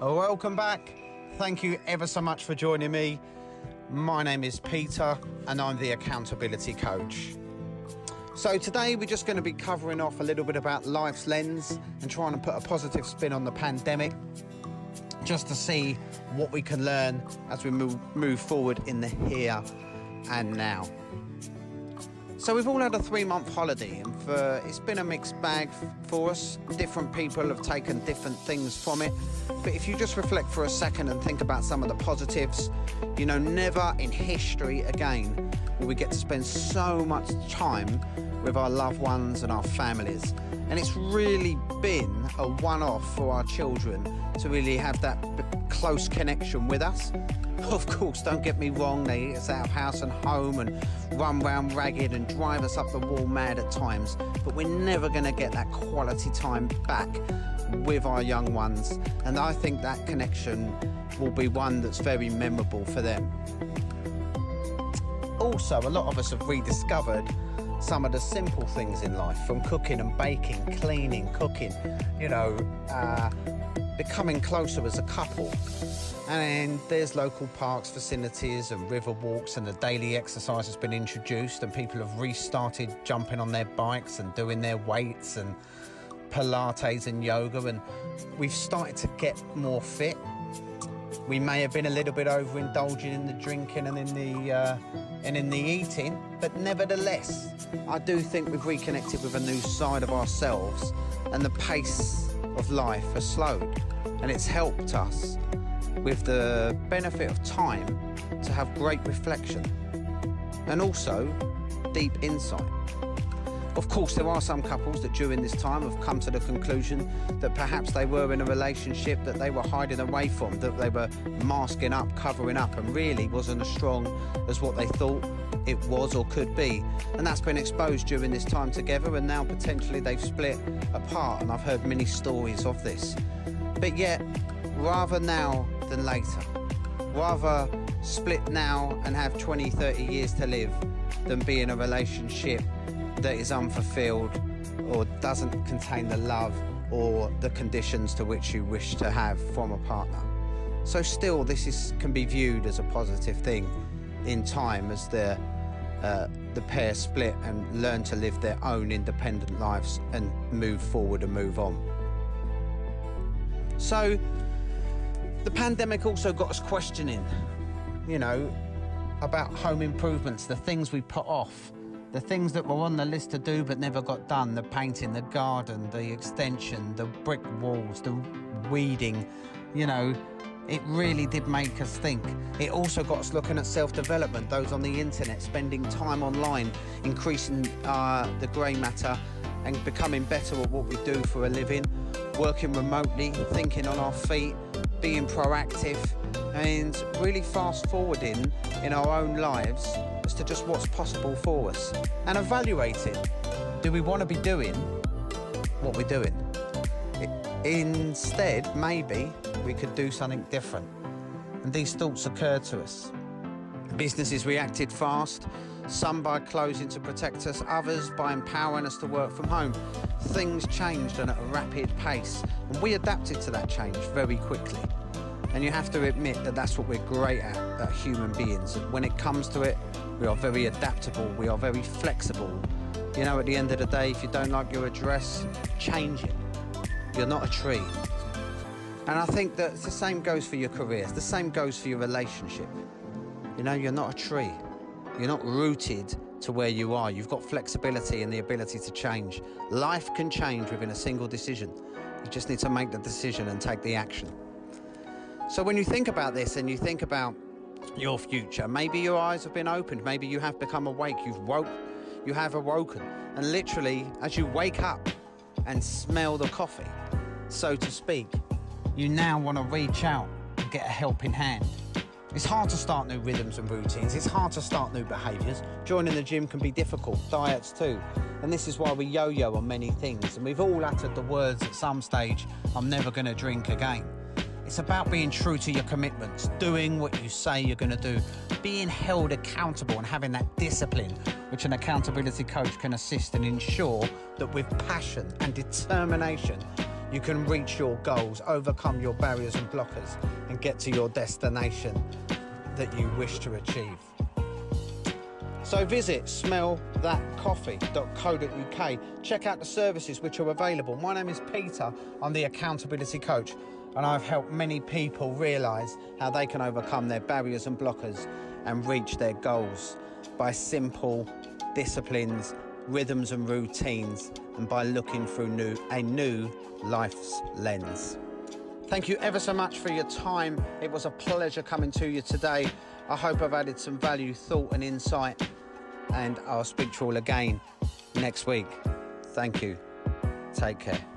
Welcome back. Thank you ever so much for joining me. My name is Peter and I'm the Accountability Coach. So today we're just going to be covering off a little bit about life's lens and trying to put a positive spin on the pandemic, just to see what we can learn as we move forward in the here and now. So we've all had a 3-month holiday, and it's been a mixed bag for us. Different people have taken different things from it. But if you just reflect for a second and think about some of the positives, you know, never in history again will we get to spend so much time with our loved ones and our families. And it's really been a one-off for our children to really have that close connection with us. Of course, don't get me wrong, they get us out of house and home and run round ragged and drive us up the wall mad at times, but we're never going to get that quality time back with our young ones, and I think that connection will be one that's very memorable for them. Also, a lot of us have rediscovered some of the simple things in life, from cooking and baking, cleaning, cooking, becoming closer as a couple. And there's local parks, facilities and river walks, and the daily exercise has been introduced, and people have restarted jumping on their bikes and doing their weights and Pilates and yoga, and we've started to get more fit. We may have been a little bit overindulging in the drinking and in the eating, but nevertheless, I do think we've reconnected with a new side of ourselves, and the pace of life has slowed, and it's helped us with the benefit of time to have great reflection and also deep insight. Of course, there are some couples that during this time have come to the conclusion that perhaps they were in a relationship that they were hiding away from, that they were masking up, covering up, and really wasn't as strong as what they thought it was or could be. And that's been exposed during this time together, and now potentially they've split apart, and I've heard many stories of this. But yet, rather now than later, rather split now and have 20, 30 years to live than be in a relationship that is unfulfilled or doesn't contain the love or the conditions to which you wish to have from a partner. So still, this can be viewed as a positive thing in time as the pair split and learn to live their own independent lives and move forward and move on. So the pandemic also got us questioning, about home improvements, the things we put off, the things that were on the list to do but never got done, the painting, the garden, the extension, the brick walls, the weeding. It really did make us think. It also got us looking at self-development, those on the internet, spending time online, increasing the grey matter and becoming better at what we do for a living, working remotely, thinking on our feet, being proactive, and really fast forwarding in our own lives as to just what's possible for us, and evaluating, do we want to be doing what we're doing? Instead, maybe we could do something different. And these thoughts occurred to us. Businesses reacted fast, some by closing to protect us, others by empowering us to work from home. Things changed and at a rapid pace, and we adapted to that change very quickly. And you have to admit that that's what we're great at human beings. When it comes to it, we are very adaptable, we are very flexible. At the end of the day, if you don't like your address, change it. You're not a tree. And I think that the same goes for your careers, the same goes for your relationship. You're not a tree. You're not rooted to where you are. You've got flexibility and the ability to change. Life can change within a single decision. You just need to make the decision and take the action. So when you think about this and you think about your future, maybe your eyes have been opened, maybe you have become awake, you have awoken, and literally as you wake up and smell the coffee, so to speak, you now want to reach out and get a helping hand. It's hard to start new rhythms and routines. It's hard to start new behaviours. Joining the gym can be difficult, diets too. And this is why we yo-yo on many things. And we've all uttered the words at some stage, I'm never going to drink again. It's about being true to your commitments, doing what you say you're going to do, being held accountable and having that discipline, which an accountability coach can assist and ensure that with passion and determination, you can reach your goals, overcome your barriers and blockers, and get to your destination that you wish to achieve. So visit smeltthatcoffee.co.uk. Check out the services which are available. My name is Peter, I'm the accountability coach, and I've helped many people realise how they can overcome their barriers and blockers and reach their goals by simple disciplines, rhythms and routines, and by looking through a new life's lens. Thank you ever so much for your time. It was a pleasure coming to you today. I hope I've added some value, thought and insight, and I'll speak to you all again next week. Thank you. Take care.